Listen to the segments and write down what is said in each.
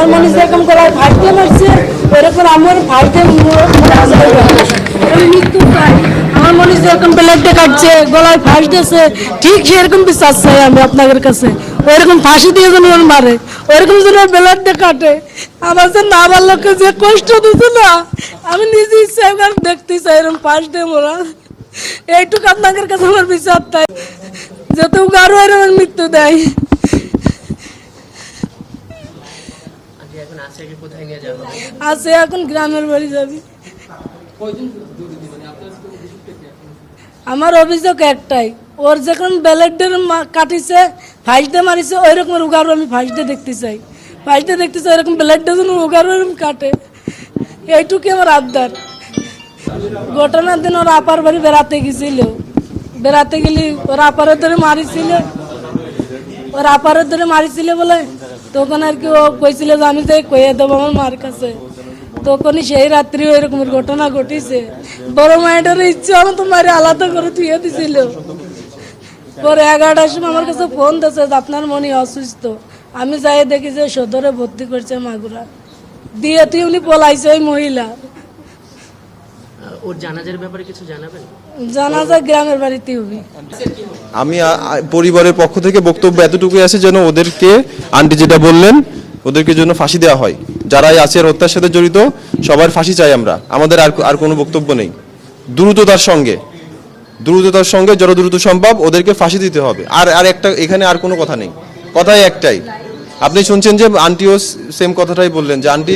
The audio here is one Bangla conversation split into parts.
আমার মনে যেরকম গলায় ফাইট দিয়ে মারছে ওইরকম আমার ফাইটে মৃত্যু চাই। আমার মনে যেরকম ব্লেডে কাটছে গলায় ফাঁস দিয়েছে ঠিক সেরকম বিচার চাই আমি আপনাদের কাছে। ওইরকম ফাঁসি দিয়ে যেন ওর মারে, ওইরকম যেন ব্লেডে কাটে। আমার যে না আমার লোককে যে কষ্ট দিচ্ছে না, আমি নিজে ইচ্ছা দেখতে চাই এরকম ফাঁস দিয়ে মোরা। এইটুকু আপনাদের কাছে আমার বিচার তাই, যত আরো এরকম মৃত্যু দেয়। আছে এখন গ্রামের বাড়ি যাবি। আমার অভিযোগ একটাই, ওর যখন ব্লেডের কাটিছে ফাঁসতে মারিছে ওই রকম উগারও আমি ফাঁসতে দেখতে চাই। ফাঁসতে দেখতে চাই এরকম ব্লেডটা যেন উগারও এরকম কাটে, এইটুকু আমার আবদার। ঘটনার দিন ওর আপার বাড়ি বেড়াতে গেছিল, বেড়াতে গেলি ওর আপারের ধরে মারিছিল, ওর আপারের ধরে মারিছিল বলে তখন আর কি ও কইছিল যে আমি যাই কয়ে দেবো আমার মার কাছে। তখনই সেই রাত্রি ওই রকমের ঘটনা ঘটিছে। বড় মায়ের ইচ্ছা আমার তো মারি আলাদা করে থুয়ে দিছিল। পরে 11টার সময় আমার কাছে ফোন দিয়েছে যে আপনার মনে অসুস্থ। আমি যাই দেখি যে সদরে ভর্তি করছে মাগুরা দিয়ে, তুই উনি পলাইছে ওই মহিলা। ওর জানাজার ব্যাপারে কিছু জানাবেন? জানাজা গ্রামের বাড়িতে হবে। আমি পরিবারের পক্ষ থেকে বক্তব্য এতটুকুই আছে যেন ওদেরকে আন্টি যেটা বললেন ওদেরকে জন্য ফাঁসি দেওয়া হয়। যারাই আসিয়ার হত্যার সাথে জড়িত সবার ফাঁসি চাই আমরা। আমাদের আর কোনো বক্তব্য নেই। দ্রুততার সঙ্গে যত দ্রুত সম্ভব ওদেরকে ফাঁসি দিতে হবে। আর একটা এখানে আর কোনো কথা নেই, কথাই একটাই। আপনি শুনছেন যে আন্টিও সেম কথাটাই বললেন যে আন্টি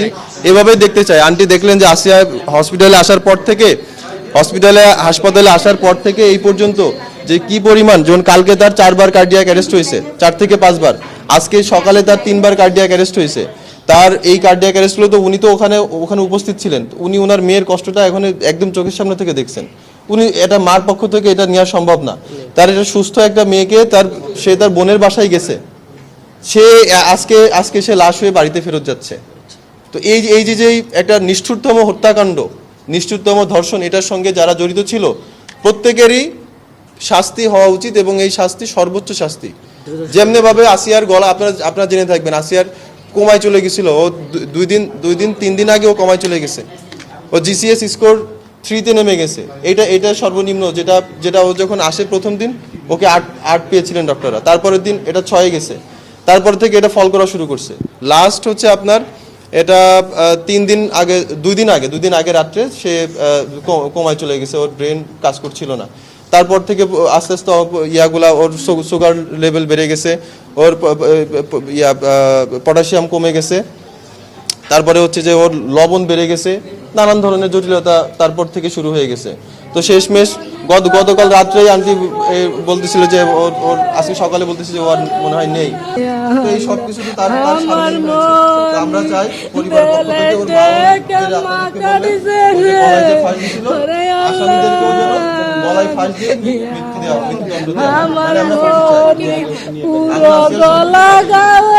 এভাবেই দেখতে চায়। আন্টি দেখলেন যে আসিয়া হাসপাতালে আসার পর থেকে এই পর্যন্ত যে কি পরিমাণ, যেমন কালকে তার 4 বার কার্ডিয়াক অ্যারেস্ট হয়েছে, 4 থেকে 5 বার। আজকে সকালে তার 3 বার কার্ডিয়াক অ্যারেস্ট হয়েছে। তার এই কার্ডিয়াক অ্যারেস্ট হলো তো উনি তো ওখানে উপস্থিত ছিলেন। উনি ওনার মেয়ের কষ্টটা এখন একদম চোখের সামনে থেকে দেখছেন। উনি এটা মার পক্ষ থেকে এটা নেওয়া সম্ভব না। তার এটা সুস্থ একটা মেয়েকে সে তার বোনের বাসায় গেছে, সে আজকে সে লাশ হয়ে বাড়িতে ফেরত যাচ্ছে। তো এই যে একটা নিষ্ঠুরতম হত্যাকাণ্ড, নিষ্ঠুরতম ধর্ষণ, এটার সঙ্গে যারা জড়িত ছিল প্রত্যেকেরই শাস্তি হওয়া উচিত এবং এই শাস্তি সর্বোচ্চ শাস্তি। যেমনি ভাবে আসিয়ার গলা আপনারা জেনে থাকবেন, আসিয়ার কোমায় চলে গেছিল। ও 2-3 দিন আগে ও কোমায় চলে গেছে। ও জিসিএস স্কোর 3-তে নেমে গেছে। এটা সর্বনিম্ন যেটা ও যখন আসে প্রথম দিন ওকে 8 পেয়েছিলেন ডক্টররা। তারপরের দিন এটা 6 গেছে। তারপর থেকে এটা ফল করা শুরু করছে। লাস্ট হচ্ছে আপনার এটা 2 দিন আগে রাত্রে সে কোমায় চলে গেছে। ওর ব্রেন কাজ করছিল না। তারপর থেকে আস্তে আস্তে ইয়াগুলা, ওর সুগার লেভেল বেড়ে গেছে, ওর পটাশিয়াম কমে গেছে, তারপরে হচ্ছে যে ওর লবণ বেড়ে গেছে, নানান ধরনের জটিলতা তারপর থেকে শুরু হয়ে গেছে। তো শেষমেশ গতকাল রাত্রেই আন্টি বলতেছিল যে ওর আজকে সকালে বলতেছে যে ওর মনে হয় নেই। তো এই সব কিছু তো তার আমরা চাই পরিবারের পক্ষ থেকে ওর আসামিদেরকেও যেন গলায় ফাঁস দিয়ে মৃত্যুদণ্ড দেওয়া হয়।